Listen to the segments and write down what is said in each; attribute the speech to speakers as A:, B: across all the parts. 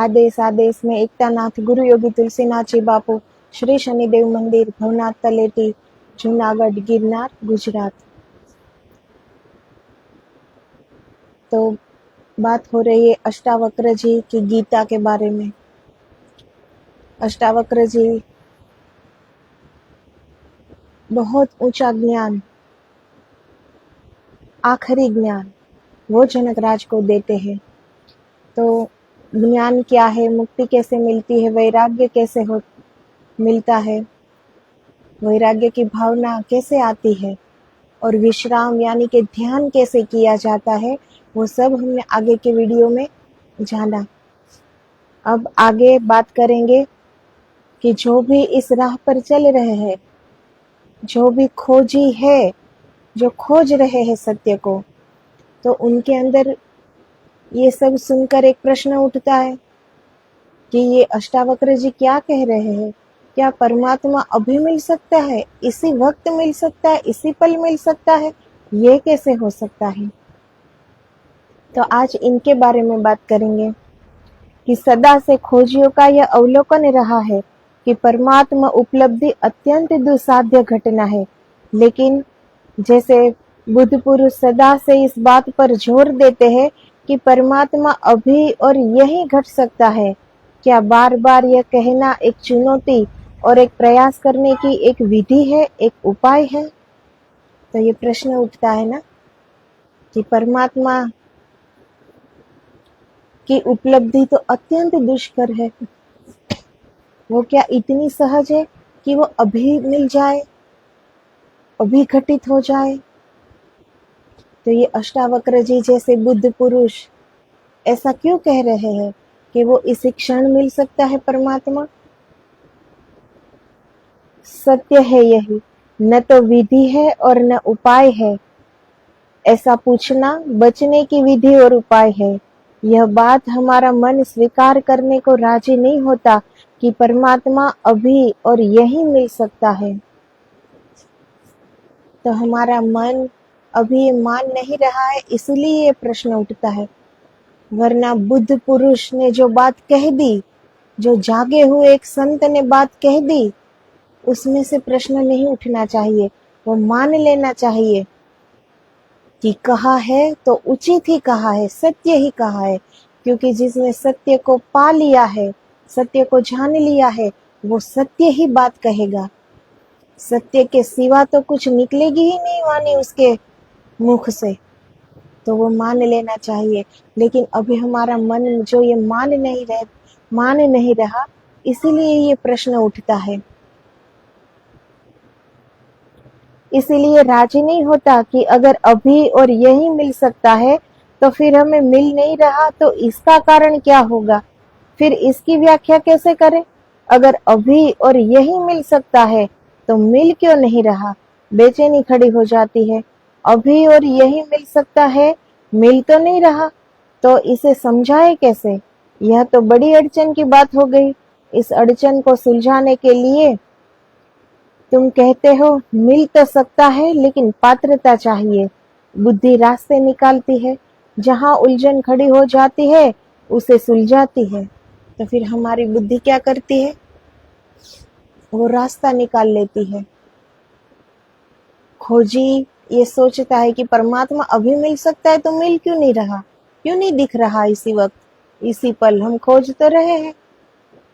A: आदेश आदेश में एकतानाथ गुरु योगी तुलसीनाथ जी बापू श्री शनिदेव मंदिर भवनाथ तलेटी जूनागढ़ गिरनार गुजरात। तो बात हो रही है अष्टावक्र जी की गीता के बारे में। अष्टावक्र जी बहुत ऊंचा ज्ञान, आखिरी ज्ञान वो जनक राज को देते हैं। तो ज्ञान क्या है, मुक्ति कैसे मिलती है, वैराग्य कैसे मिलता है, वैराग्य की भावना कैसे आती है और विश्राम यानी कि ध्यान कैसे किया जाता है, वो सब हमने आगे के वीडियो में जाना। अब आगे बात करेंगे कि जो भी इस राह पर चल रहे हैं, जो भी खोजी है, जो खोज रहे हैं सत्य को, तो उनके अंदर ये सब सुनकर एक प्रश्न उठता है कि ये अष्टावक्र जी क्या कह रहे हैं। क्या परमात्मा अभी मिल सकता है, इसी वक्त मिल सकता है, इसी पल मिल सकता है? ये कैसे हो सकता है? तो आज इनके बारे में बात करेंगे कि सदा से खोजियों का यह अवलोकन रहा है कि परमात्मा उपलब्धि अत्यंत दुस्साध्य घटना है। लेकिन जैसे बुद्ध पुरुष सदा से इस बात पर जोर देते हैं कि परमात्मा अभी और यही घट सकता है, क्या बार बार यह कहना एक चुनौती और एक प्रयास करने की एक विधि है, एक उपाय है? तो ये प्रश्न उठता है ना कि परमात्मा की उपलब्धि तो अत्यंत दुष्कर है, वो क्या इतनी सहज है कि वो अभी मिल जाए, अभी घटित हो जाए? तो ये अष्टावक्र जी जैसे बुद्ध पुरुष ऐसा क्यों कह रहे हैं कि वो इसी क्षण मिल सकता है परमात्मा? सत्य है यही, न तो विधि है और न उपाय है। ऐसा पूछना बचने की विधि और उपाय है। यह बात हमारा मन स्वीकार करने को राजी नहीं होता कि परमात्मा अभी और यही मिल सकता है। तो हमारा मन अभी ये मान नहीं रहा है, इसलिए ये प्रश्न उठता है। वरना बुद्ध पुरुष ने जो बात कह दी, जो जागे हुए एक संत ने बात कह दी, उसमें से प्रश्न नहीं उठना चाहिए। वो मान लेना चाहिए कि कहा है तो उचित ही कहा है, सत्य ही कहा है। क्योंकि जिसने सत्य को पा लिया है, सत्य को जान लिया है, वो सत्य ही बात कहेगा। सत्य के सिवा तो कुछ निकलेगी ही नहीं वाणी उसके मुख से, तो वो मान लेना चाहिए। लेकिन अभी हमारा मन जो ये मान नहीं रहा, इसीलिए ये प्रश्न उठता है। इसीलिए राजी नहीं होता कि अगर अभी और यही मिल सकता है तो फिर हमें मिल नहीं रहा, तो इसका कारण क्या होगा, फिर इसकी व्याख्या कैसे करें? अगर अभी और यही मिल सकता है तो मिल क्यों नहीं रहा? बेचैनी खड़ी हो जाती है। अभी और यही मिल सकता है, मिल तो नहीं रहा, तो इसे समझाए कैसे? यह तो बड़ी अड़चन की बात हो गई। इस अड़चन को सुलझाने के लिए तुम कहते हो मिल तो सकता है लेकिन पात्रता चाहिए। बुद्धि रास्ते निकालती है, जहां उलझन खड़ी हो जाती है उसे सुलझाती है। तो फिर हमारी बुद्धि क्या करती है? वो रास्ता निकाल लेती है। खोजी ये सोचता है कि परमात्मा अभी मिल सकता है, तो मिल क्यों नहीं रहा, क्यों नहीं दिख रहा इसी वक्त, इसी पल? हम खोज तो रहे हैं,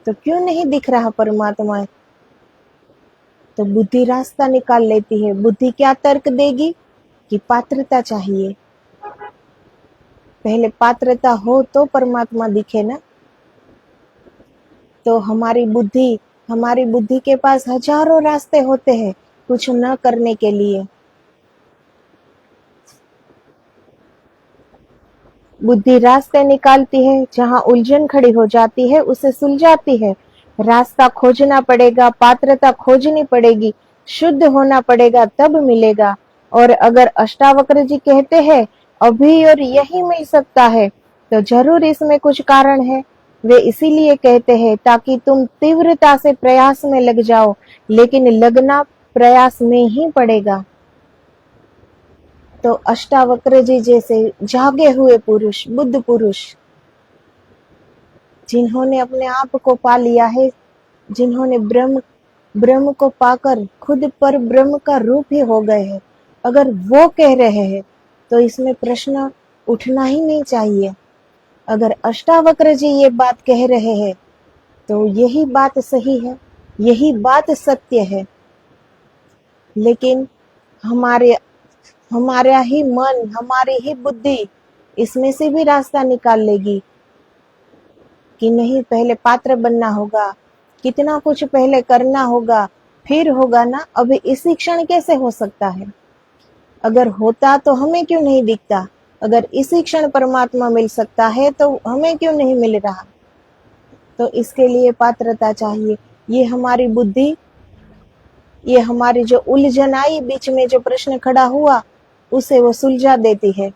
A: तो क्यों नहीं दिख रहा परमात्मा? तो बुद्धि रास्ता निकाल लेती है। बुद्धि क्या तर्क देगी कि पात्रता चाहिए, पहले पात्रता हो तो परमात्मा दिखे ना। तो हमारी बुद्धि के पास हजारों रास्ते होते हैं कुछ न करने के लिए। बुद्धि रास्ते निकालती है, जहां उलझन खड़ी हो जाती है उसे सुलझाती है। रास्ता खोजना पड़ेगा, पात्रता खोजनी पड़ेगी, शुद्ध होना पड़ेगा, तब मिलेगा। और अगर अष्टावक्र जी कहते हैं अभी और यही मिल सकता है, तो जरूर इसमें कुछ कारण है। वे इसीलिए कहते हैं ताकि तुम तीव्रता से प्रयास में लग जाओ, लेकिन लगना प्रयास में ही पड़ेगा। तो अष्टावक्र जी जैसे जागे हुए पुरुष, बुद्ध पुरुष, जिन्होंने अपने आप को पा लिया है, जिन्होंने ब्रह्म को पाकर खुद पर ब्रह्म का रूप ही हो गए हैं, अगर वो कह रहे हैं तो इसमें प्रश्न उठना ही नहीं चाहिए। अगर अष्टावक्र जी ये बात कह रहे हैं तो यही बात सही है, यही बात सत्य है। लेकिन हमारा ही मन, हमारी ही बुद्धि इसमें से भी रास्ता निकाल लेगी कि नहीं, पहले पात्र बनना होगा, कितना कुछ पहले करना होगा, फिर होगा ना। अभी इसी क्षण कैसे हो सकता है? अगर होता तो हमें क्यों नहीं दिखता? अगर इसी क्षण परमात्मा मिल सकता है तो हमें क्यों नहीं मिल रहा? तो इसके लिए पात्रता चाहिए। ये हमारी बुद्धि, ये हमारी जो उलझन आई, बीच में जो प्रश्न खड़ा हुआ, उसे वो सुलझा देती है।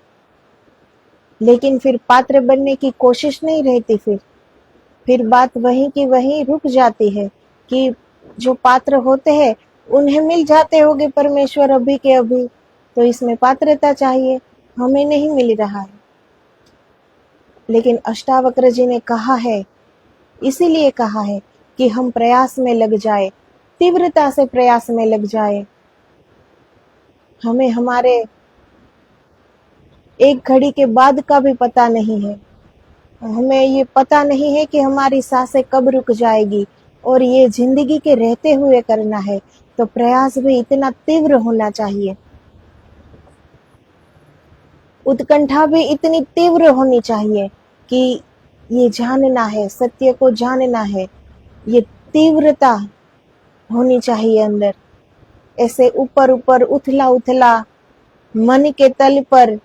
A: लेकिन फिर पात्र बनने की कोशिश नहीं रहती। फिर बात वहीं की वहीं रुक जाती है कि जो पात्र होते हैं उन्हें मिल जाते होंगे परमेश्वर अभी के अभी, तो इसमें पात्रता चाहिए, हमें नहीं मिल रहा है। लेकिन अष्टावक्र जी ने कहा है, इसीलिए कहा है कि हम प्रयास में लग जाए, तीव्रता से प्रयास में लग जाए। हमें हमारे एक घड़ी के बाद का भी पता नहीं है। हमें ये पता नहीं है कि हमारी सांसें कब रुक जाएगी, और ये जिंदगी के रहते हुए करना है, तो प्रयास भी इतना तीव्र होना चाहिए, उत्कंठा भी इतनी तीव्र होनी चाहिए कि ये जानना है, सत्य को जानना है। ये तीव्रता होनी चाहिए अंदर। ऐसे ऊपर ऊपर उथला उथला मन के तल पर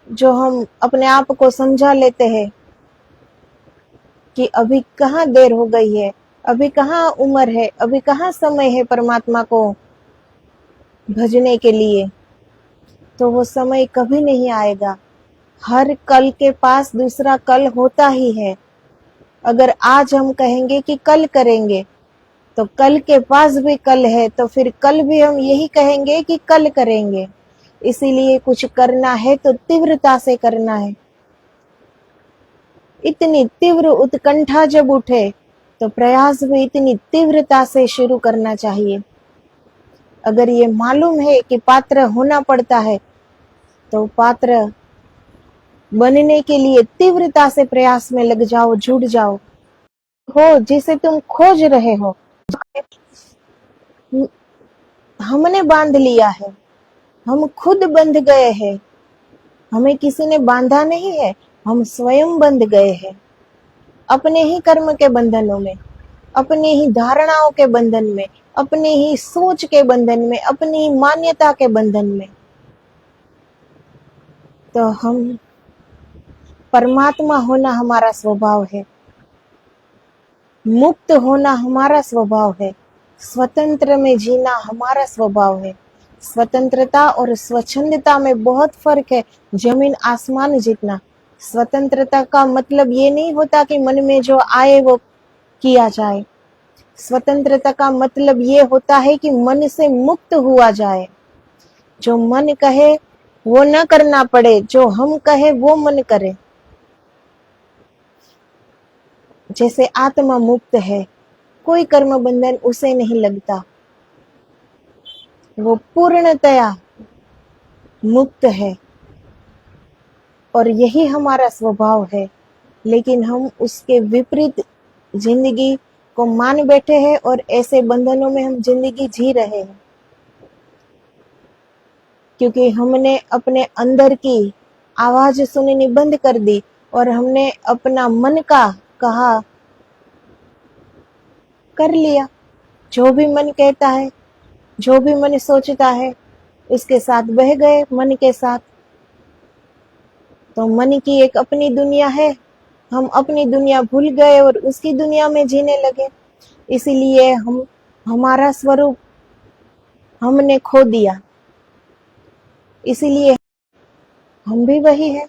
A: जो हम अपने आप को समझा लेते हैं कि अभी कहाँ देर हो गई है, अभी कहाँ उम्र है, अभी कहाँ समय है परमात्मा को भजने के लिए, तो वो समय कभी नहीं आएगा। हर कल के पास दूसरा कल होता ही है। अगर आज हम कहेंगे कि कल करेंगे, तो कल के पास भी कल है, तो फिर कल भी हम यही कहेंगे कि कल करेंगे। इसीलिए कुछ करना है तो तीव्रता से करना है। इतनी तीव्र उत्कंठा जब उठे तो प्रयास भी इतनी तीव्रता से शुरू करना चाहिए। अगर ये मालूम है कि पात्र होना पड़ता है, तो पात्र बनने के लिए तीव्रता से प्रयास में लग जाओ, जुट जाओ। हो जिसे तुम खोज रहे हो, हमने बांध लिया है, हम खुद बंध गए हैं। हमें किसी ने बांधा नहीं है, हम स्वयं बंध गए हैं अपने ही कर्म के बंधनों में, अपने ही धारणाओं के बंधन में, अपने ही सोच के बंधन में, अपनी ही मान्यता के बंधन में। तो हम परमात्मा होना हमारा स्वभाव है, मुक्त होना हमारा स्वभाव है, स्वतंत्र में जीना हमारा स्वभाव है। स्वतंत्रता और स्वच्छंदता में बहुत फर्क है, जमीन आसमान जितना। स्वतंत्रता का मतलब ये नहीं होता कि मन में जो आए वो किया जाए। स्वतंत्रता का मतलब ये होता है कि मन से मुक्त हुआ जाए। जो मन कहे वो न करना पड़े, जो हम कहे वो मन करे। जैसे आत्मा मुक्त है, कोई कर्म बंधन उसे नहीं लगता, वो पूर्णतया मुक्त है। और यही हमारा स्वभाव है। लेकिन हम उसके विपरीत जिंदगी को मान बैठे हैं और ऐसे बंधनों में हम जिंदगी जी रहे हैं, क्योंकि हमने अपने अंदर की आवाज सुननी बंद कर दी और हमने अपना मन का कहा कर लिया। जो भी मन कहता है, जो भी मन सोचता है, उसके साथ बह गए मन के साथ। तो मन की एक अपनी दुनिया है, हम अपनी दुनिया भूल गए और उसकी दुनिया में जीने लगे। इसीलिए हमारा स्वरूप हमने खो दिया, इसीलिए हम भी वही है।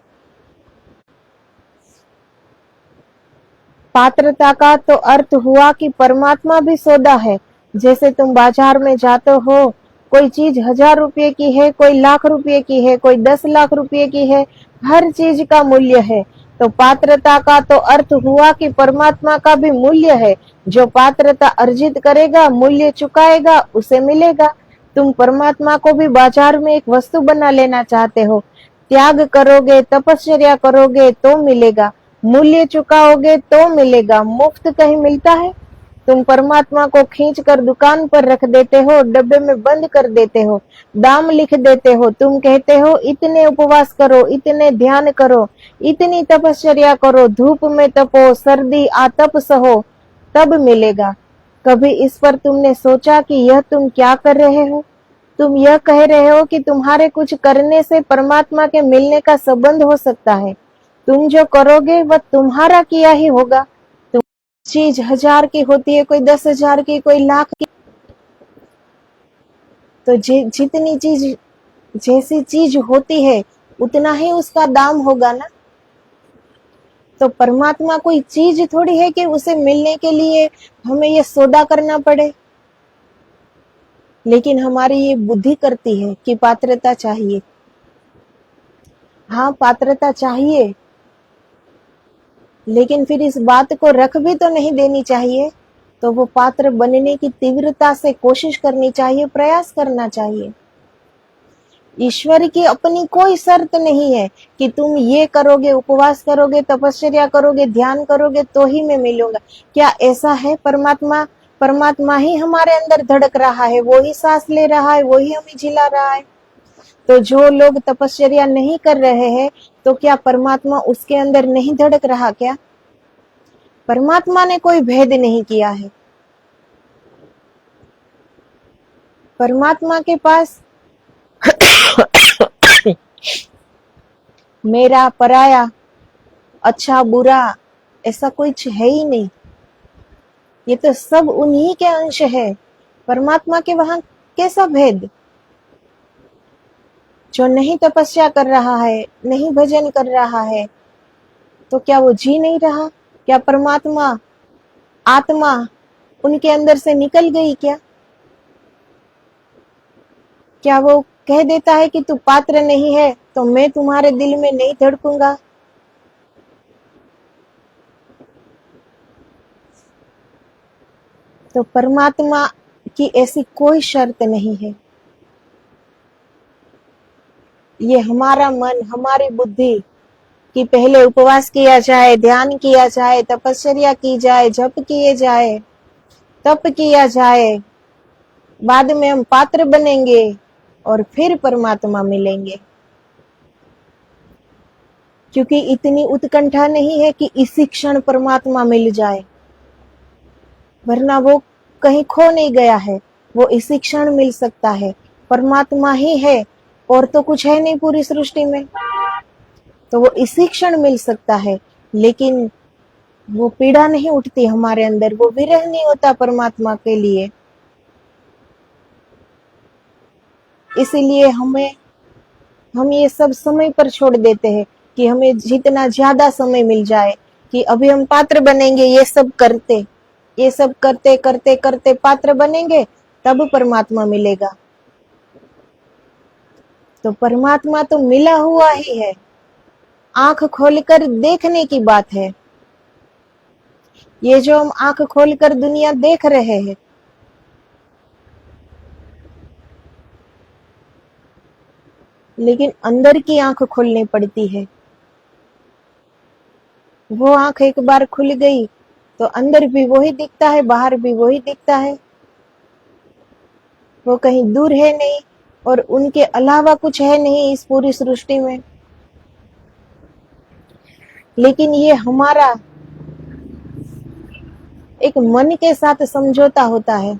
A: पात्रता का तो अर्थ हुआ कि परमात्मा भी सौदा है। जैसे तुम बाजार में जाते हो, कोई चीज 1000 रुपये की है, कोई लाख रुपये की है, कोई 10 लाख रुपये की है, हर चीज का मूल्य है। तो पात्रता का तो अर्थ हुआ कि परमात्मा का भी मूल्य है। जो पात्रता अर्जित करेगा, मूल्य चुकाएगा, उसे मिलेगा। तुम परमात्मा को भी बाजार में एक वस्तु बना लेना चाहते हो। त्याग करोगे, तपस्या करोगे तो मिलेगा, मूल्य चुकाओगे तो मिलेगा। मुफ्त कहीं मिलता है? तुम परमात्मा को खींच कर दुकान पर रख देते हो, डब्बे में बंद कर देते हो, दाम लिख देते हो। तुम कहते हो इतने उपवास करो, इतने ध्यान करो, इतनी तपस्या करो, धूप में तपो, सर्दी आतप सहो, तब मिलेगा। कभी इस पर तुमने सोचा कि यह तुम क्या कर रहे हो? तुम यह कह रहे हो कि तुम्हारे कुछ करने से परमात्मा के मिलने का संबंध हो सकता है। तुम जो करोगे वह तुम्हारा किया ही होगा। तुम चीज 1000 की होती है, कोई 10,000 की, कोई लाख की। तो जितनी चीज, जैसी चीज होती है उतना ही उसका दाम होगा ना। तो परमात्मा कोई चीज थोड़ी है कि उसे मिलने के लिए हमें ये सौदा करना पड़े। लेकिन हमारी ये बुद्धि करती है कि पात्रता चाहिए। हाँ, पात्रता चाहिए, लेकिन फिर इस बात को रख भी तो नहीं देनी चाहिए। तो वो पात्र बनने की तीव्रता से कोशिश करनी चाहिए, प्रयास करना चाहिए। ईश्वर की अपनी कोई शर्त नहीं है कि तुम ये करोगे, उपवास करोगे, तपस्या करोगे, ध्यान करोगे तो ही मैं मिलूंगा। क्या ऐसा है? परमात्मा ही हमारे अंदर धड़क रहा है, वो ही सांस ले रहा है, वो ही हमें जिला रहा है। तो जो लोग तपस्या नहीं कर रहे हैं, तो क्या परमात्मा उसके अंदर नहीं धड़क रहा क्या? परमात्मा ने कोई भेद नहीं किया है। परमात्मा के पास मेरा, पराया, अच्छा बुरा ऐसा कुछ है ही नहीं। ये तो सब उन्हीं के अंश है। परमात्मा के वहां कैसा भेद? जो नहीं तपस्या कर रहा है, नहीं भजन कर रहा है, तो क्या वो जी नहीं रहा? क्या परमात्मा, आत्मा उनके अंदर से निकल गई क्या? क्या वो कह देता है कि तू पात्र नहीं है तो मैं तुम्हारे दिल में नहीं धड़कूंगा? तो परमात्मा की ऐसी कोई शर्त नहीं है। ये हमारा मन, हमारी बुद्धि कि पहले उपवास किया जाए, ध्यान किया जाए, तपस्या की जाए, जप किए जाए, तप किया जाए, बाद में हम पात्र बनेंगे और फिर परमात्मा मिलेंगे। क्योंकि इतनी उत्कंठा नहीं है कि इसी क्षण परमात्मा मिल जाए, वरना वो कहीं खो नहीं गया है, वो इसी क्षण मिल सकता है। परमात्मा ही है और तो कुछ है नहीं पूरी सृष्टि में, तो वो इसी क्षण मिल सकता है। लेकिन वो पीड़ा नहीं उठती हमारे अंदर, वो विरह नहीं होता परमात्मा के लिए। इसीलिए हम ये सब समय पर छोड़ देते हैं कि हमें जितना ज्यादा समय मिल जाए कि अभी हम पात्र बनेंगे, ये सब करते करते करते पात्र बनेंगे, तब परमात्मा मिलेगा। तो परमात्मा तो मिला हुआ ही है, आंख खोलकर देखने की बात है। ये जो हम आंख खोलकर दुनिया देख रहे हैं, लेकिन अंदर की आंख खोलनी पड़ती है। वो आंख एक बार खुल गई तो अंदर भी वही दिखता है, बाहर भी वही दिखता है। वो कहीं दूर है नहीं और उनके अलावा कुछ है नहीं इस पूरी सृष्टि में। लेकिन ये हमारा एक मन के साथ समझौता होता है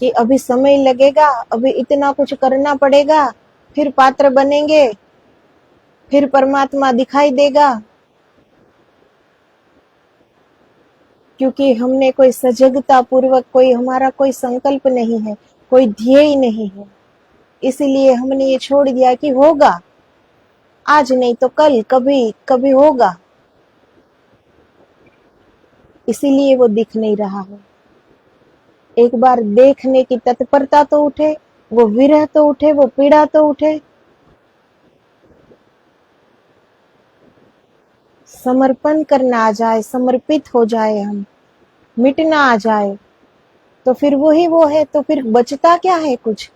A: कि अभी समय लगेगा, अभी इतना कुछ करना पड़ेगा, फिर पात्र बनेंगे, फिर परमात्मा दिखाई देगा। क्योंकि हमने कोई सजगता पूर्वक, कोई हमारा कोई संकल्प नहीं है, कोई ध्येय नहीं है, इसीलिए हमने ये छोड़ दिया कि होगा, आज नहीं तो कल, कभी कभी होगा। इसीलिए वो दिख नहीं रहा है। एक बार देखने की तत्परता तो उठे, वो विरह तो उठे, वो पीड़ा तो उठे। समर्पण करना आ जाए, समर्पित हो जाए, हम मिटना आ जाए, तो फिर वही वो है, तो फिर बचता क्या है कुछ?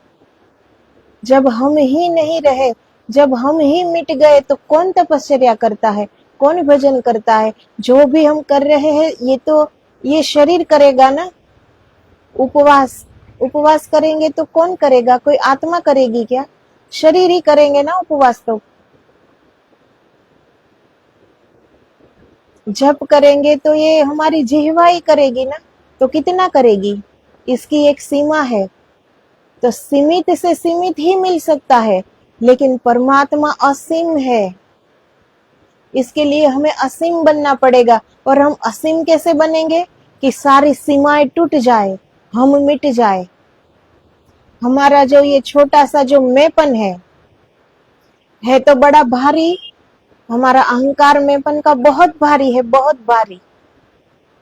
A: जब हम ही नहीं रहे, जब हम ही मिट गए, तो कौन तपस्या करता है, कौन भजन करता है? जो भी हम कर रहे हैं ये तो ये शरीर करेगा ना। उपवास उपवास करेंगे तो कौन करेगा? कोई आत्मा करेगी क्या? शरीर ही करेंगे ना उपवास। तो जप करेंगे तो ये हमारी जिह्वा ही करेगी ना। तो कितना करेगी? इसकी एक सीमा है। तो सीमित से सीमित ही मिल सकता है, लेकिन परमात्मा असीम है। इसके लिए हमें असीम बनना पड़ेगा। और हम असीम कैसे बनेंगे? कि सारी सीमाएं टूट जाए, हम मिट जाए। हमारा जो ये छोटा सा जो मैंपन है तो बड़ा भारी। हमारा अहंकार मैंपन का बहुत भारी है, बहुत भारी।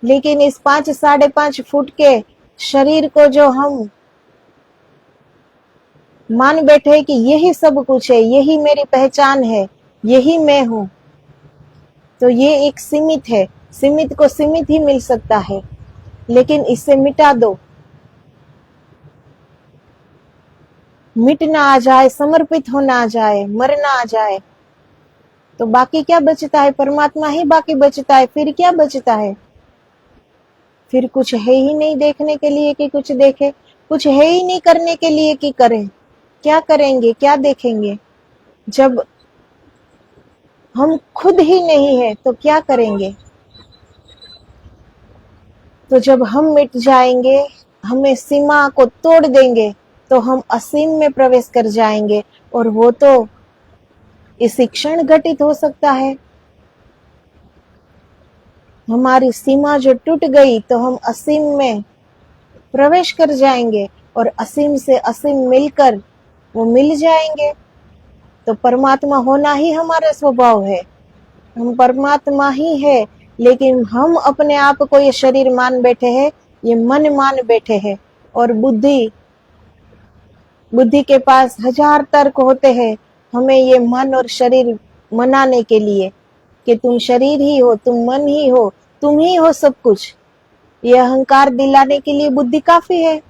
A: लेकिन इस 5-5.5 फुट के शरीर को जो हम मान बैठे कि यही सब कुछ है, यही मेरी पहचान है, यही मैं हूं, तो ये एक सीमित है। सीमित को सीमित ही मिल सकता है, लेकिन इसे मिटा दो, मिटना आ जाए, समर्पित होना आ जाए, मरना आ जाए, तो बाकी क्या बचता है? परमात्मा ही बाकी बचता है। फिर क्या बचता है? फिर कुछ है ही नहीं देखने के लिए कि कुछ देखे, कुछ है ही नहीं करने के लिए कि करें। क्या करेंगे, क्या देखेंगे? जब हम खुद ही नहीं है तो क्या करेंगे? तो जब हम मिट जाएंगे, हमें सीमा को तोड़ देंगे, तो हम असीम में प्रवेश कर जाएंगे। और वो तो इसी क्षण घटित हो सकता है। हमारी सीमा जो टूट गई, तो हम असीम में प्रवेश कर जाएंगे, और असीम से असीम मिलकर वो मिल जाएंगे। तो परमात्मा होना ही हमारा स्वभाव है। हम परमात्मा ही है, लेकिन हम अपने आप को ये शरीर मान बैठे हैं, ये मन मान बैठे हैं। और बुद्धि के पास हजार तर्क होते हैं हमें ये मन और शरीर मनाने के लिए, कि तुम शरीर ही हो, तुम मन ही हो, तुम ही हो सब कुछ। ये अहंकार दिलाने के लिए बुद्धि काफी है।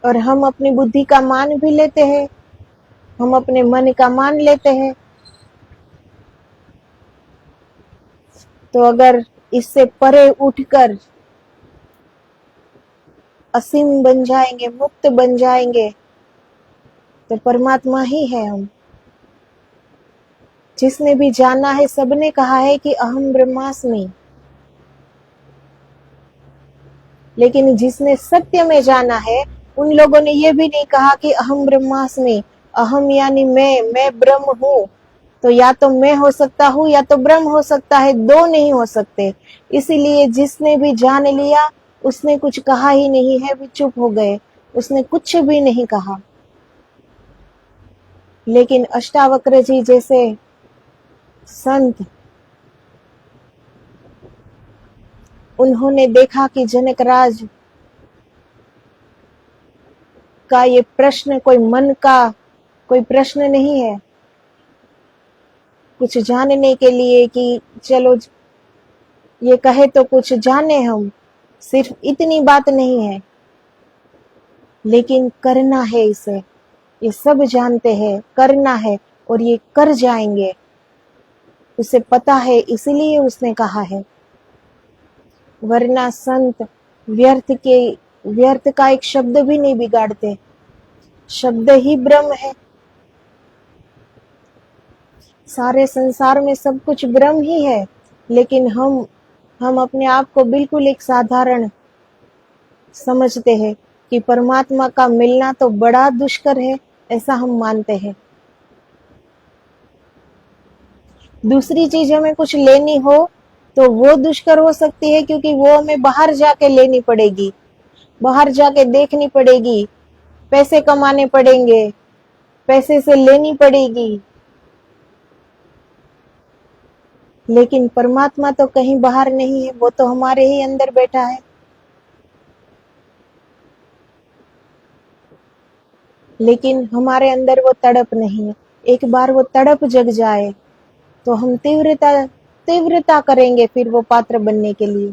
A: और हम अपनी बुद्धि का मान भी लेते हैं, हम अपने मन का मान लेते हैं। तो अगर इससे परे उठकर असीम बन जाएंगे, मुक्त बन जाएंगे, तो परमात्मा ही है हम। जिसने भी जाना है सबने कहा है कि अहम ब्रह्मास्मि। लेकिन जिसने सत्य में जाना है, उन लोगों ने ये भी नहीं कहा कि अहम ब्रह्मास्मि। अहम यानी मैं ब्रह्म हूँ। तो या तो मैं हो सकता हूँ या तो ब्रह्म हो सकता है, दो नहीं हो सकते। इसीलिए जिसने भी जान लिया उसने कुछ कहा ही नहीं है, भी चुप हो गए, उसने कुछ भी नहीं कहा। लेकिन अष्टावक्र जी जैसे संत, उन्होंने देखा कि जनकराज का ये प्रश्न कोई मन का कोई प्रश्न नहीं है, कुछ जानने के लिए कि चलो ये कहे तो कुछ जाने हम, सिर्फ इतनी बात नहीं है, लेकिन करना है इसे। ये सब जानते हैं, करना है, और ये कर जाएंगे। उसे पता है, इसलिए उसने कहा है। वरना संत व्यर्थ का एक शब्द भी नहीं बिगाड़ते। शब्द ही ब्रह्म है। सारे संसार में सब कुछ ब्रह्म ही है, लेकिन हम अपने आप को बिल्कुल एक साधारण समझते हैं कि परमात्मा का मिलना तो बड़ा दुष्कर है, ऐसा हम मानते हैं। दूसरी चीज हमें कुछ लेनी हो तो वो दुष्कर हो सकती है, क्योंकि वो हमें बाहर जाके लेनी पड़ेगी, बाहर जाके देखनी पड़ेगी, पैसे कमाने पड़ेंगे, पैसे से लेनी पड़ेगी। लेकिन परमात्मा तो कहीं बाहर नहीं है, वो तो हमारे ही अंदर बैठा है। लेकिन हमारे अंदर वो तड़प नहीं है। एक बार वो तड़प जग जाए तो हम तीव्रता करेंगे फिर वो पात्र बनने के लिए।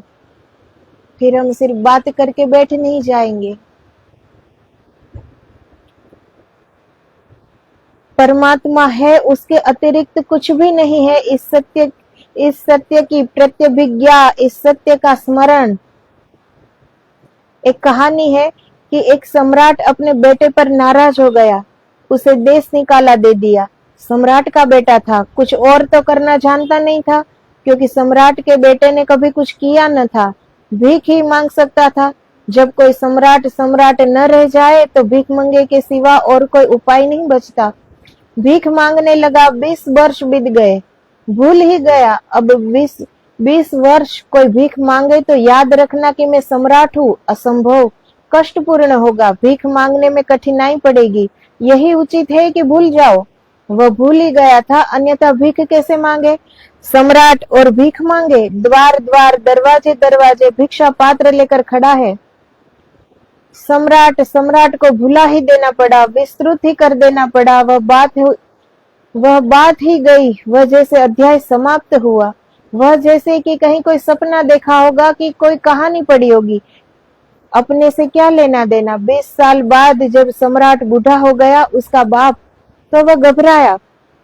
A: फिर हम सिर्फ बात करके बैठ नहीं जाएंगे। परमात्मा है, उसके अतिरिक्त कुछ भी नहीं है। इस सत्य की प्रत्यभिज्ञा, इस सत्य का स्मरण। एक कहानी है कि एक सम्राट अपने बेटे पर नाराज हो गया, उसे देश निकाला दे दिया। सम्राट का बेटा था, कुछ और तो करना जानता नहीं था, क्योंकि सम्राट के बेटे ने कभी कुछ किया न था। भीख ही मांग सकता था। जब कोई सम्राट न रह जाए तो भीख मांगे के सिवा और कोई उपाय नहीं बचता। भीख मांगने लगा। 20 वर्ष बीत गए, भूल ही गया। अब 20 वर्ष कोई भीख मांगे तो याद रखना कि मैं सम्राट हूँ। असंभव, कष्टपूर्ण होगा, भीख मांगने में कठिनाई पड़ेगी। यही उचित है कि भूल जाओ। वह भूल ही गया था, अन्यथा भीख कैसे मांगे। सम्राट और भीख मांगे, द्वार द्वार, दरवाजे दरवाजे भिक्षा पात्र लेकर खड़ा है। सम्राट को भुला ही देना पड़ा, विस्तृत ही कर देना पड़ा। वह बात ही गई, वह जैसे अध्याय समाप्त हुआ। वह जैसे कि कहीं कोई सपना देखा होगा, कि कोई कहानी पड़ी होगी। अपने से क्या लेना देना। 20 साल बाद जब सम्राट बूढ़ा हो गया, उसका बाप, तो वह घबराया।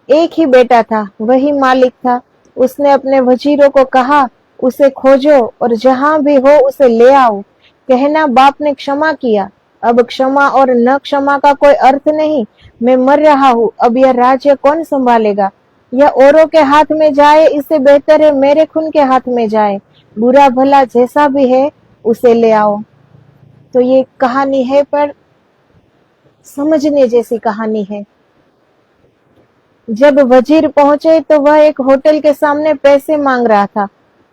A: एक ही बेटा था, वही मालिक था। उसने अपने वजीरों को कहा, उसे खोजो और जहां भी हो उसे ले आओ। कहना बाप ने क्षमा किया। अब क्षमा और न क्षमा का कोई अर्थ नहीं। मैं मर रहा हूँ, अब यह राज्य कौन संभालेगा। यह औरों के हाथ में जाए, इससे बेहतर है मेरे खून के हाथ में जाए। बुरा भला जैसा भी है उसे ले आओ। तो ये कहानी है, पर समझने जैसी कहानी है। जब वजीर पहुंचे तो वह एक होटल के सामने पैसे मांग रहा था।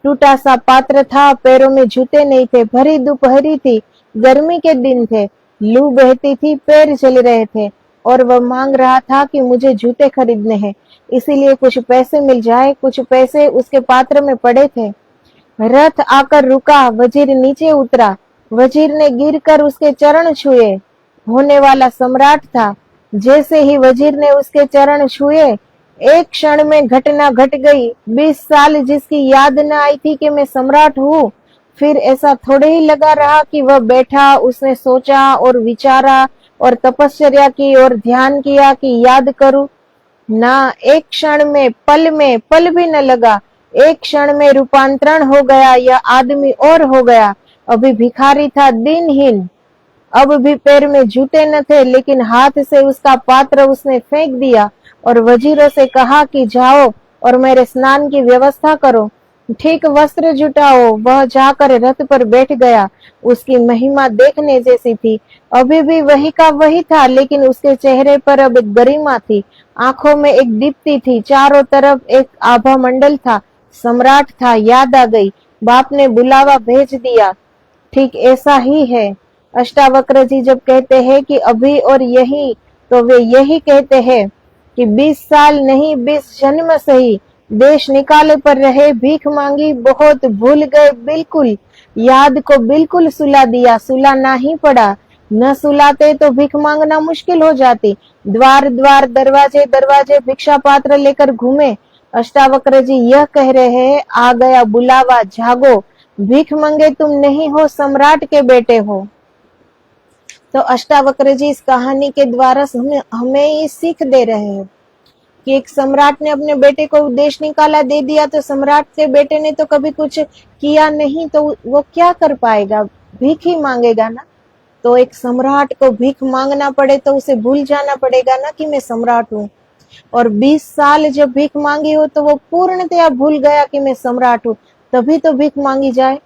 A: टूटा सा पात्र था, पैरों में जूते नहीं थे, भरी दोपहरी थी, गर्मी के दिन थे, लू बहती थी, पैर जल रहे थे, और वह मांग रहा था कि मुझे जूते खरीदने हैं, इसीलिए कुछ पैसे मिल जाए। कुछ पैसे उसके पात्र में पड़े थे। रथ आकर रुका, वजीर नीचे उतरा। वजीर ने गिरकर उसके चरण छुए। होने वाला सम्राट था। जैसे ही वजीर ने उसके चरण छुए, एक क्षण में घटना घट गई। 20 साल जिसकी याद न आई थी कि मैं सम्राट हूँ, फिर ऐसा थोड़े ही लगा रहा कि वह बैठा, उसने सोचा और विचारा और तपस्या की और ध्यान किया कि याद करूं ना। एक क्षण में, पल भी न लगा। एक क्षण में रूपांतरण हो गया, यह आदमी और हो गया। अभी भिखारी था, दिनहीन, अब भी पैर में जूते न थे, लेकिन हाथ से उसका पात्र उसने फेंक दिया और वजीरों से कहा कि जाओ और मेरे स्नान की व्यवस्था करो, ठीक वस्त्र जुटाओ। वह जाकर रथ पर बैठ गया। उसकी महिमा देखने जैसी थी। अभी भी वही का वही था, लेकिन उसके चेहरे पर अब एक गरिमा थी, आंखों में एक दीप्ति थी, चारों तरफ एक आभा मंडल था। सम्राट था, याद आ गई। बाप ने बुलावा भेज दिया। ठीक ऐसा ही है। अष्टावक्र जी जब कहते हैं कि अभी और यही, तो वे यही कहते हैं कि 20 साल नहीं, 20 जन्म सही, देश निकाले पर रहे, भीख मांगी बहुत, भूल गए बिल्कुल, याद को बिल्कुल सुला दिया, सुलाना ही पड़ा। न सुलाते तो भीख मांगना मुश्किल हो जाती। द्वार द्वार, दरवाजे दरवाजे भिक्षा पात्र लेकर घूमे। अष्टावक्र जी यह कह रहे हैं, आ गया बुलावा, जागो, भीख मांगे तुम नहीं हो, सम्राट के बेटे हो। तो अष्टावक्र जी इस कहानी के द्वारा हमें ये सीख दे रहे हैं कि एक सम्राट ने अपने बेटे को देश निकाला दे दिया, तो सम्राट के बेटे ने तो कभी कुछ किया नहीं, तो वो क्या कर पाएगा, भीख ही मांगेगा ना। तो एक सम्राट को भीख मांगना पड़े तो उसे भूल जाना पड़ेगा ना कि मैं सम्राट हूँ। और 20 साल जब भीख मांगी हो तो वो पूर्णतया भूल गया कि मैं सम्राट हूँ, तभी तो भीख मांगी जाए,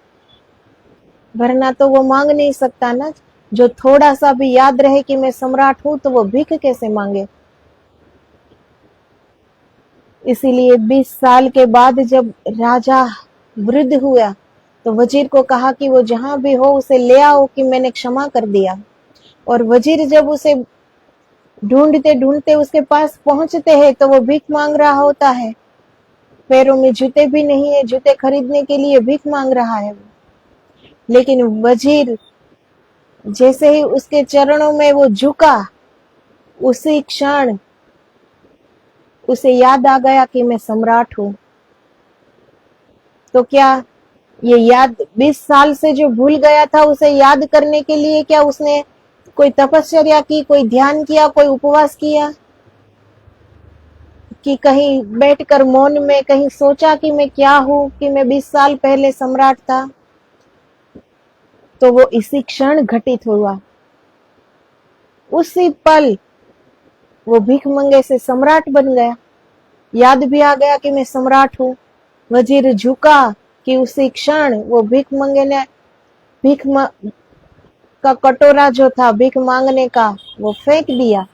A: वरना तो वो मांग नहीं सकता ना। जो थोड़ा सा भी याद रहे कि मैं सम्राट हूं, तो वो भीख कैसे मांगे। इसीलिए 20 साल के बाद जब राजा वृद्ध हुआ, तो वजीर को कहा कि वो जहां भी हो उसे ले आओ कि मैंने क्षमा कर दिया। और वजीर जब उसे ढूंढते ढूंढते उसके पास पहुंचते हैं, तो वो भीख मांग रहा होता है। पैरों में जूते भी नहीं है, जूते खरीदने के लिए भीख मांग रहा है। लेकिन वजीर जैसे ही उसके चरणों में वो झुका, उसी क्षण उसे याद आ गया कि मैं सम्राट हूं। तो क्या ये याद 20 साल से जो भूल गया था उसे याद करने के लिए क्या उसने कोई तपश्चर्या की, कोई ध्यान किया, कोई उपवास किया, कि कहीं बैठकर मौन में कहीं सोचा कि मैं क्या हूं, कि मैं 20 साल पहले सम्राट था? तो वो इसी क्षण घटित हुआ। उसी पल वो भीख मंगे से सम्राट बन गया। याद भी आ गया कि मैं सम्राट हूं। वजीर झुका कि उसी क्षण वो भीख मंगे ने का कटोरा जो था भीख मांगने का वो फेंक दिया।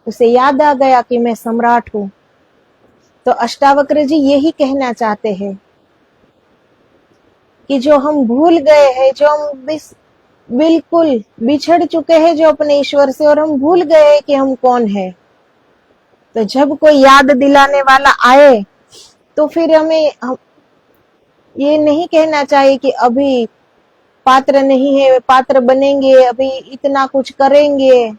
A: उसे याद आ गया कि मैं सम्राट हूं। तो अष्टावक्र जी यही कहना चाहते हैं कि जो हम भूल गए हैं, जो हम बिल्कुल बिछड़ चुके हैं जो अपने ईश्वर से, और हम भूल गए हैं कि हम कौन है, तो जब कोई याद दिलाने वाला आए तो फिर हमें ये नहीं कहना चाहिए कि अभी पात्र नहीं है, पात्र बनेंगे, अभी इतना कुछ करेंगे।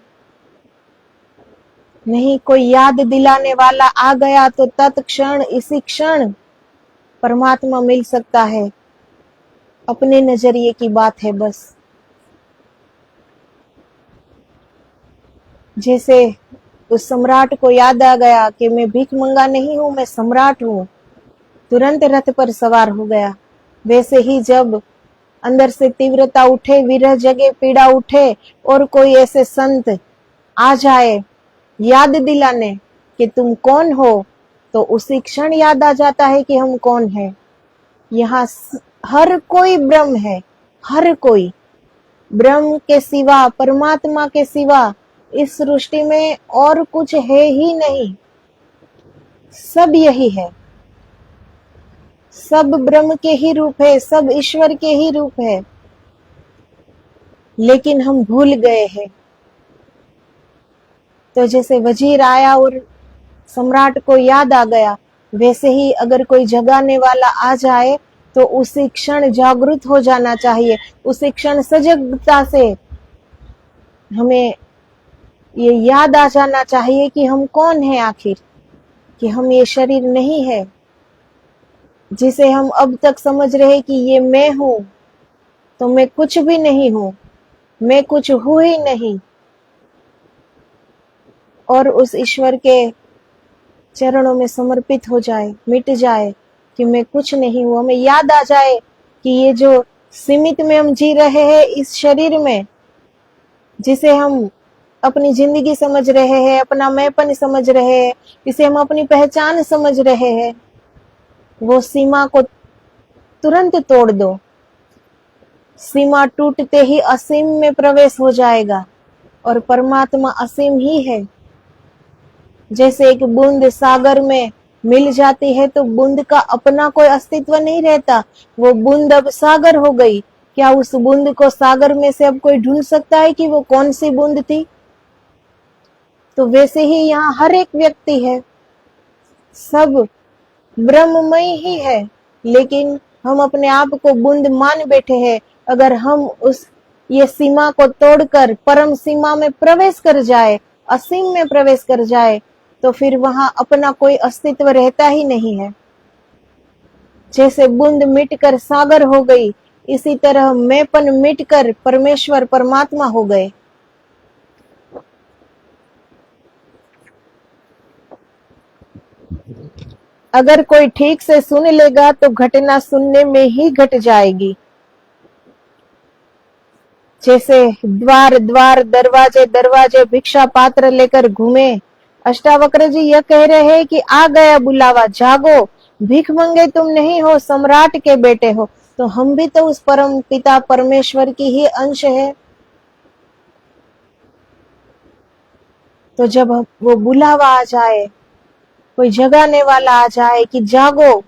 A: नहीं, कोई याद दिलाने वाला आ गया तो तत्क्षण इसी क्षण परमात्मा मिल सकता है। अपने नजरिए की बात है बस। जैसे उस सम्राट को याद आ गया कि मैं भीख मंगा नहीं हूं, मैं सम्राट हूं, तुरंत रथ पर सवार हो गया। वैसे ही जब अंदर से तीव्रता उठे, विरह जगे, पीड़ा उठे, और कोई ऐसे संत आ जाए याद दिलाने कि तुम कौन हो, तो उसी क्षण याद आ जाता है कि हम कौन है। यहाँ हर कोई ब्रह्म है, हर कोई ब्रह्म के सिवा, परमात्मा के सिवा इस सृष्टि में और कुछ है ही नहीं। सब यही है, सब ब्रह्म के ही रूप है, सब ईश्वर के ही रूप है, लेकिन हम भूल गए हैं। तो जैसे वजीर आया और सम्राट को याद आ गया, वैसे ही अगर कोई जगाने वाला आ जाए तो उसी क्षण जागृत हो जाना चाहिए। उसी क्षण सजगता से हमें ये याद आ जाना चाहिए कि हम कौन है आखिर, कि हम ये शरीर नहीं है जिसे हम अब तक समझ रहे कि ये मैं हूं। तो मैं कुछ भी नहीं हूं, मैं कुछ हूं ही नहीं। और उस ईश्वर के चरणों में समर्पित हो जाए, मिट जाए कि मैं कुछ नहीं हूं। हमें याद आ जाए कि ये जो सीमित में हम जी रहे हैं इस शरीर में, जिसे हम अपनी जिंदगी समझ रहे हैं, अपना मैंपन समझ रहे हैं, इसे हम अपनी पहचान समझ रहे हैं, वो सीमा को तुरंत तोड़ दो। सीमा टूटते ही असीम में प्रवेश हो जाएगा, और परमात्मा असीम ही है। जैसे एक बूंद सागर में मिल जाती है तो बूंद का अपना कोई अस्तित्व नहीं रहता, वो बूंद अब सागर हो गई। क्या उस बूंद को सागर में से अब कोई ढूंढ सकता है कि वो कौन सी बूंद थी? तो वैसे ही यहाँ हर एक व्यक्ति है, सब ब्रह्ममय ही है, लेकिन हम अपने आप को बूंद मान बैठे हैं। अगर हम उस ये सीमा को तोड़कर परम सीमा में प्रवेश कर जाए, असीम में प्रवेश कर जाए, तो फिर वहां अपना कोई अस्तित्व रहता ही नहीं है। जैसे बूंद मिटकर सागर हो गई, इसी तरह मैंपन मिटकर परमेश्वर परमात्मा हो गए। अगर कोई ठीक से सुन लेगा तो घटना सुनने में ही घट जाएगी। जैसे द्वार द्वार, दरवाजे दरवाजे भिक्षा पात्र लेकर घूमे। अष्टावक्र जी यह कह रहे हैं कि आ गया बुलावा, जागो, भीख मंगे तुम नहीं हो, सम्राट के बेटे हो। तो हम भी तो उस परम पिता परमेश्वर की ही अंश है। तो जब वो बुलावा आ जाए, कोई जगाने वाला आ जाए कि जागो,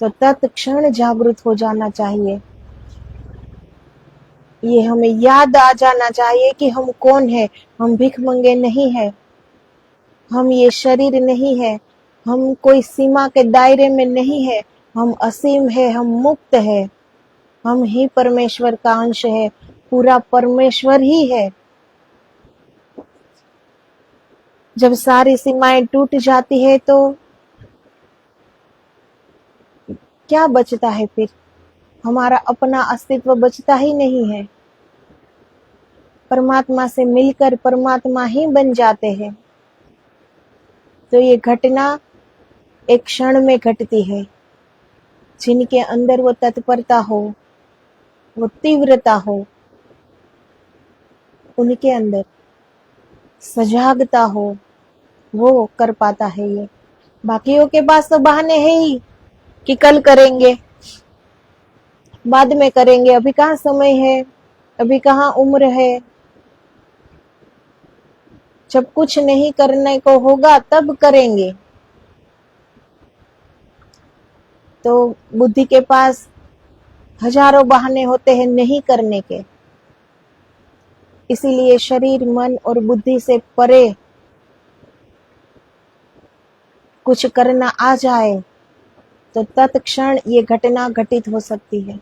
A: तो तत्क्षण जागृत हो जाना चाहिए। ये हमें याद आ जाना चाहिए कि हम कौन है। हम भीख मंगे नहीं है, हम ये शरीर नहीं है, हम कोई सीमा के दायरे में नहीं है, हम असीम है, हम मुक्त है, हम ही परमेश्वर का अंश है, पूरा परमेश्वर ही है। जब सारी सीमाएं टूट जाती है तो क्या बचता है फिर? हमारा अपना अस्तित्व बचता ही नहीं है। परमात्मा से मिलकर परमात्मा ही बन जाते हैं। तो ये घटना एक क्षण में घटती है। जिनके अंदर वो तत्परता हो, वो तीव्रता हो, उनके अंदर सजागता हो, वो कर पाता है ये। बाकियों के पास तो बहाने है ही कि कल करेंगे, बाद में करेंगे, अभी कहाँ समय है, अभी कहाँ उम्र है। जब कुछ नहीं करने को होगा तब करेंगे। तो बुद्धि के पास हजारों बहाने होते हैं नहीं करने के। इसीलिए शरीर, मन और बुद्धि से परे कुछ करना आ जाए तो तत्क्षण ये घटना घटित हो सकती है।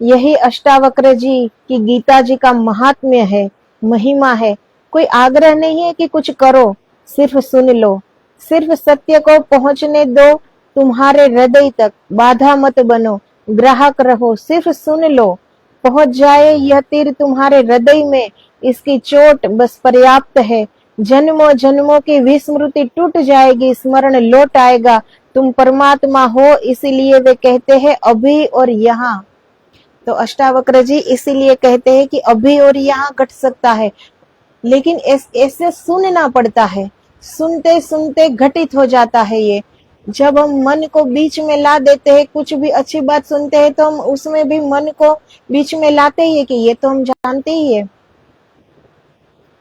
A: यही अष्टावक्र जी की गीता जी का महात्म्य है, महिमा है। कोई आग्रह नहीं है कि कुछ करो, सिर्फ सुन लो, सिर्फ सत्य को पहुंचने दो तुम्हारे हृदय तक, बाधा मत बनो, ग्राहक रहो, सिर्फ सुन लो, पहुंच जाए यह तीर तुम्हारे हृदय में, इसकी चोट बस पर्याप्त है। जन्मों जन्मों की विस्मृति टूट जाएगी, स्मरण लौट आएगा, तुम परमात्मा हो। इसीलिए वे कहते हैं अभी और यहाँ। तो अष्टावक्र जी इसीलिए कहते हैं कि अभी और यहाँ घट सकता है, लेकिन ऐसे सुनना पड़ता है। सुनते सुनते घटित हो जाता है ये। जब हम मन को बीच में ला देते हैं, कुछ भी अच्छी बात सुनते हैं तो हम उसमें भी मन को बीच में लाते ही है कि ये तो हम जानते ही है,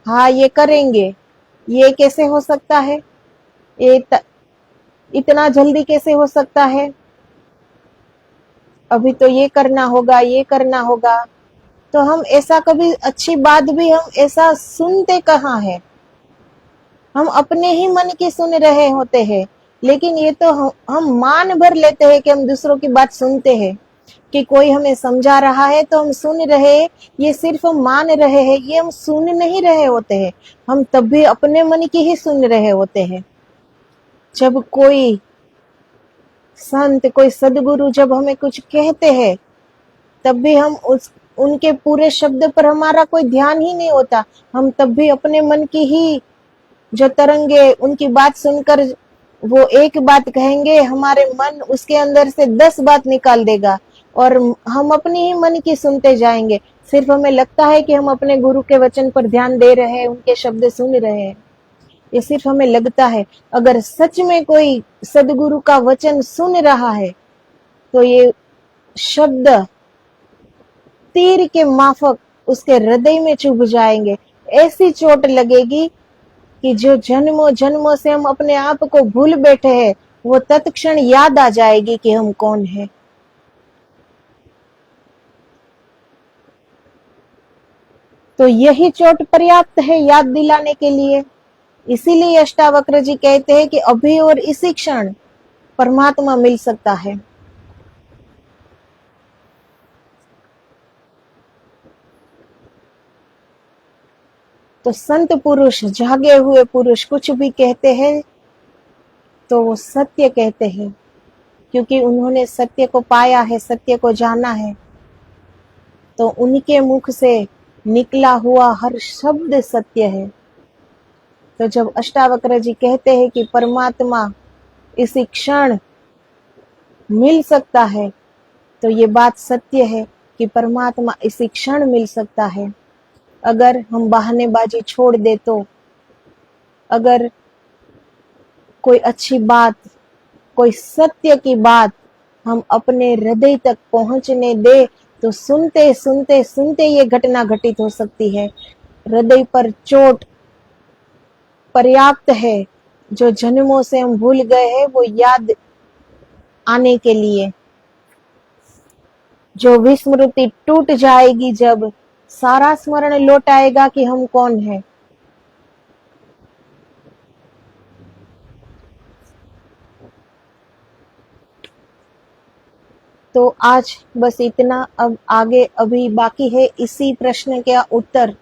A: हाँ ये करेंगे, ये कैसे हो सकता है, इतना जल्दी कैसे हो सकता है, अभी तो ये करना होगा, ये करना होगा। तो हम ऐसा कभी अच्छी बात भी हम ऐसा सुनते कहाँ है? हम अपने ही मन की सुन रहे होते हैं। लेकिन ये तो हम मान भर लेते हैं कि हम दूसरों की बात सुनते हैं, कि कोई हमें समझा रहा है तो हम सुन रहे हैं, ये सिर्फ हम मान रहे हैं, ये हम सुन नहीं रहे होते हैं। हम तब भी अपने मन की ही सुन रहे होते हैं। जब कोई संत, कोई सदगुरु जब हमें कुछ कहते हैं, तब भी हम उनके पूरे शब्द पर हमारा कोई ध्यान ही नहीं होता। हम तब भी अपने मन की ही जो तरंगे, उनकी बात सुनकर वो एक बात कहेंगे, हमारे मन उसके अंदर से 10 बात निकाल देगा और हम अपनी ही मन की सुनते जाएंगे। सिर्फ हमें लगता है कि हम अपने गुरु के वचन पर ध्यान दे रहे हैं, उनके शब्द सुन रहे हैं, ये सिर्फ हमें लगता है। अगर सच में कोई सदगुरु का वचन सुन रहा है तो ये शब्द तीर के माफक उसके हृदय में चुभ जाएंगे। ऐसी चोट लगेगी कि जो जन्मों जन्मों से हम अपने आप को भूल बैठे हैं, वो तत्क्षण याद आ जाएगी कि हम कौन हैं। तो यही चोट पर्याप्त है याद दिलाने के लिए। इसीलिए अष्टावक्र जी कहते हैं कि अभी और इसी क्षण परमात्मा मिल सकता है। तो संत पुरुष, जागे हुए पुरुष कुछ भी कहते हैं तो वो सत्य कहते हैं, क्योंकि उन्होंने सत्य को पाया है, सत्य को जाना है। तो उनके मुख से निकला हुआ हर शब्द सत्य है। तो जब अष्टावक्र जी कहते हैं कि परमात्मा इसी क्षण मिल सकता है, तो ये बात सत्य है कि परमात्मा इसी क्षण मिल सकता है। अगर हम बहानेबाजी छोड़ दे तो, अगर कोई अच्छी बात, कोई सत्य की बात हम अपने हृदय तक पहुंचने दे, तो सुनते सुनते सुनते ये घटना घटित हो सकती है। हृदय पर चोट पर्याप्त है, जो जन्मों से हम भूल गए हैं वो याद आने के लिए। जो विस्मृति टूट जाएगी, जब सारा स्मरण लौट आएगा कि हम कौन हैं। तो आज बस इतना। अब आगे अभी बाकी है इसी प्रश्न का उत्तर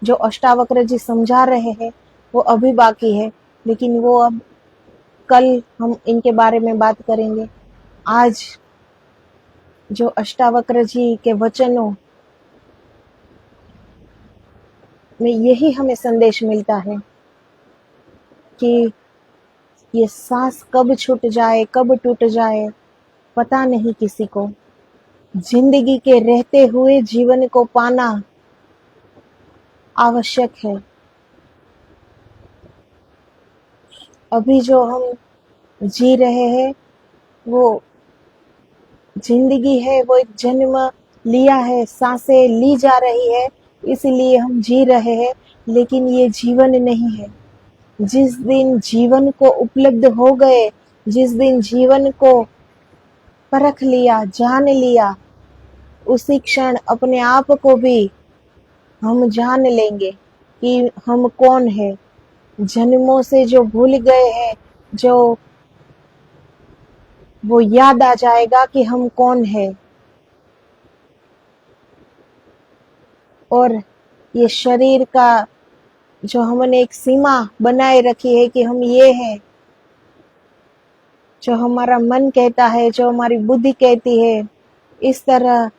A: जो अष्टावक्र जी समझा रहे हैं, वो अभी बाकी है। लेकिन वो अब कल हम इनके बारे में बात करेंगे। आज जो अष्टावक्र जी के वचनों में यही हमें संदेश मिलता है कि ये सांस कब छूट जाए, कब टूट जाए, पता नहीं किसी को। जिंदगी के रहते हुए जीवन को पाना आवश्यक है। अभी जो हम जी रहे हैं वो जिंदगी है, वो एक जन्म लिया है, सांसें ली जा रही है, इसलिए हम जी रहे हैं, लेकिन ये जीवन नहीं है। जिस दिन जीवन को उपलब्ध हो गए, जिस दिन जीवन को परख लिया, जान लिया, उसी क्षण अपने आप को भी हम जान लेंगे कि हम कौन है। जन्मों से जो भूल गए हैं, जो वो याद आ जाएगा कि हम कौन है। और ये शरीर का जो हमने एक सीमा बनाए रखी है कि हम ये हैं, जो हमारा मन कहता है, जो हमारी बुद्धि कहती है, इस तरह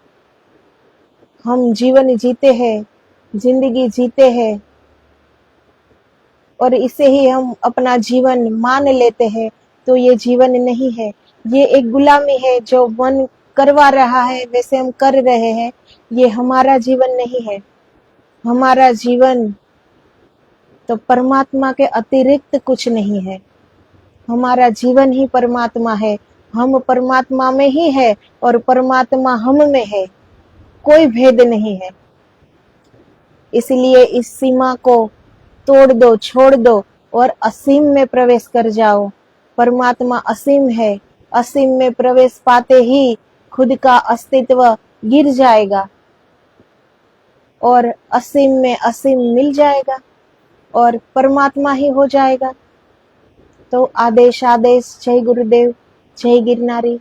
A: हम जीवन जीते हैं, जिंदगी जीते हैं और इसे ही हम अपना जीवन मान लेते हैं, तो ये जीवन नहीं है। ये एक गुलामी है, जो मन करवा रहा है वैसे हम कर रहे हैं। ये हमारा जीवन नहीं है। हमारा जीवन तो परमात्मा के अतिरिक्त कुछ नहीं है। हमारा जीवन ही परमात्मा है। हम परमात्मा में ही है और परमात्मा हम में है। कोई भेद नहीं है। इसलिए इस सीमा को तोड़ दो, छोड़ दो और असीम में प्रवेश कर जाओ। परमात्मा असीम है। असीम में प्रवेश पाते ही खुद का अस्तित्व गिर जाएगा और असीम में असीम मिल जाएगा और परमात्मा ही हो जाएगा। तो आदेश आदेश। जय गुरुदेव, जय गिरनारी।